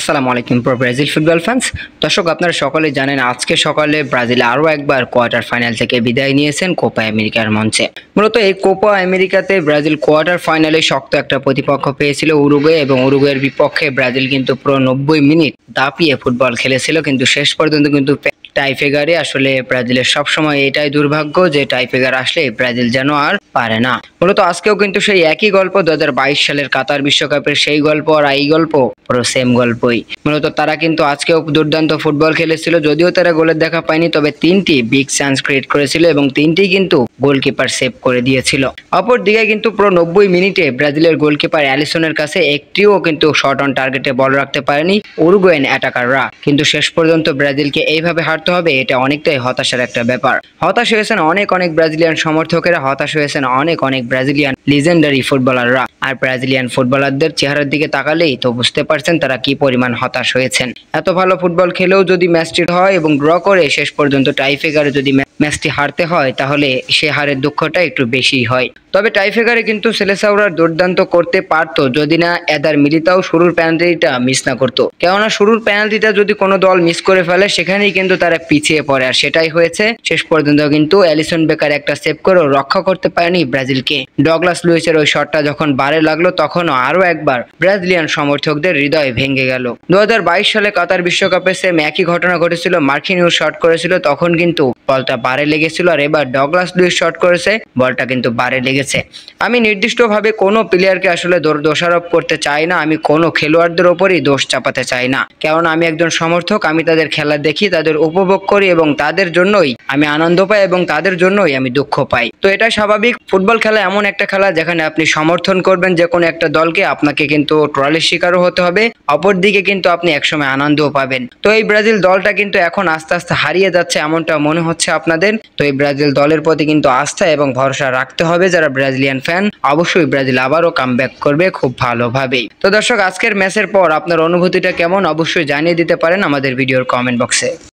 আসসালামু আলাইকুম pro Brazil football fans. দর্শক, আপনারা সকলে জানেন আজকে সকালে ব্রাজিল আরও একবার কোয়ার্টার ফাইনাল থেকে বিদায় নিয়েছেন কোপা আমেরিকার মঞ্চে। মূলত এই কোপা আমেরিকাতে ব্রাজিল কোয়ার্টার ফাইনালে শক্ত একটা প্রতিপক্ষ পেয়েছিল উরুগুয়ে, এবং উরুগুয়ের বিপক্ষে ব্রাজিল কিন্তু পুরো 90 মিনিট দাপিয়ে ফুটবল খেলেছিল, কিন্তু শেষ পর্যন্ত কিন্তু টাইফেগারে আসলে ব্রাজিলের সবসময় এটাই দুর্ভাগ্য যে টাইফেগার আসলে ব্রাজিল যেন আর পারে না। মূলত আজকেও কিন্তু সেই একই গল্প, 2022 সালের কাতার বিশ্বকাপের সেই গল্প আর এই গল্প পুরো সেম গল্পই। মূলত তারা কিন্তু আজকেও দুর্দান্ত ফুটবল খেলেছিল, যদিও তারা গোলের দেখা পায়নি, তবে 3টি বিগ চান্স ক্রিয়েট করেছিল এবং 3টি কিন্তু গোলকিপার সেভ করে দিয়েছিল। অপরদিকে কিন্তু পুরো 90 মিনিটে ব্রাজিলের গোলকিপার অ্যালিসনের কাছে একটিও কিন্তু শট অন টার্গেটে বল রাখতে পারেনি উরুগুয়েন অ্যাটাকাররা। কিন্তু শেষ পর্যন্ত ব্রাজিলকে এইভাবে হারতে হবে, এটা অনেকটাই হতাশার একটা ব্যাপার। হতাশ হয়েছেন অনেক ব্রাজিলিয়ান সমর্থকেরা, হতাশ হয়েছেন অনেক ব্রাজিলিয়ান লিজেন্ডারি ফুটবলাররা। আর ব্রাজিলিয়ান ফুটবলারদের চেহারার দিকে তাকালেই তো বুঝতে পারছেন তারা কি পরিমাণ হতাশ হয়েছেন। এত ভালো ফুটবল খেলেও যদি ম্যাচটি হয় এবং ড্র করে শেষ পর্যন্ত টাইফেগারে যদি ম্যাচটি হারতে হয়, তাহলে সে হারের দুঃখটা একটু বেশিই হয়। তবে টাইফেগারে কিন্তু সেলেসাওরা দুর্দান্ত করতে পারতো যদি না এদার মিলিতাও শুরুর পেনাল্টিটা মিস না করতো। কেননা শুরুর পেনাল্টিটা যদি কোনো দল মিস করে ফেলে সেখানেই কিন্তু তারা পিছিয়ে পড়ে, আর সেটাই হয়েছে। শেষ পর্যন্ত কিন্তু অ্যালিসন বেকার একটা সেভ করেও রক্ষা করতে পারেনি ব্রাজিলকে। ডগলাস লুইসের ওই শটটা যখন বারে লাগলো, তখনও আরো একবার ব্রাজিলিয়ান সমর্থকদের হৃদয় ভেঙে গেল। 2022 সালে কাতার বিশ্বকাপে সেম একই ঘটনা ঘটেছিল। মার্কিনিউস শট করেছিল, তখন কিন্তু বলটা বারে লেগেছিল, আর এবার ডগলাস লুইস শট করেছে, বলটা কিন্তু বারে লেগেছে। আমি নির্দিষ্টভাবে কোনো প্লেয়ারকে আসলে দোষারোপ করতে চাই না, আমি কোনো খেলোয়াড়দের ওপরই দোষ চাপাতে চাই না, কারণ আমি একজন সমর্থক। আমি তাদের খেলা দেখি, তাদের উপভোগ করি এবং তাদের জন্যই আমি আনন্দ পাই এবং তাদের জন্যই আমি দুঃখ পাই। তো এটা স্বাভাবিক। ফুটবল খেলা এমন একটা খেলা যেখানে আপনি সমর্থন করবেন যে কোনো একটা দলকে, আপনাকে কিন্তু ট্রলের শিকারও হতে হবে, অপরদিকে কিন্তু আপনি একসময় আনন্দও পাবেন। তো এই ব্রাজিল দলটা কিন্তু এখন আস্তে আস্তে হারিয়ে যাচ্ছে এমনটা মনে হচ্ছে আপনাদের। তো এই ব্রাজিল দলের প্রতি কিন্তু আস্থা এবং ভরসা রাখতে হবে যারা ব্রাজিলিয়ান ফ্যান। অবশ্যই ব্রাজিল আবারও কামব্যাক করবে খুব ভালোভাবেই। তো দর্শক, আজকের ম্যাচের পর আপনার অনুভূতিটা কেমন অবশ্যই জানিয়ে দিতে পারেন আমাদের ভিডিওর কমেন্ট বক্সে।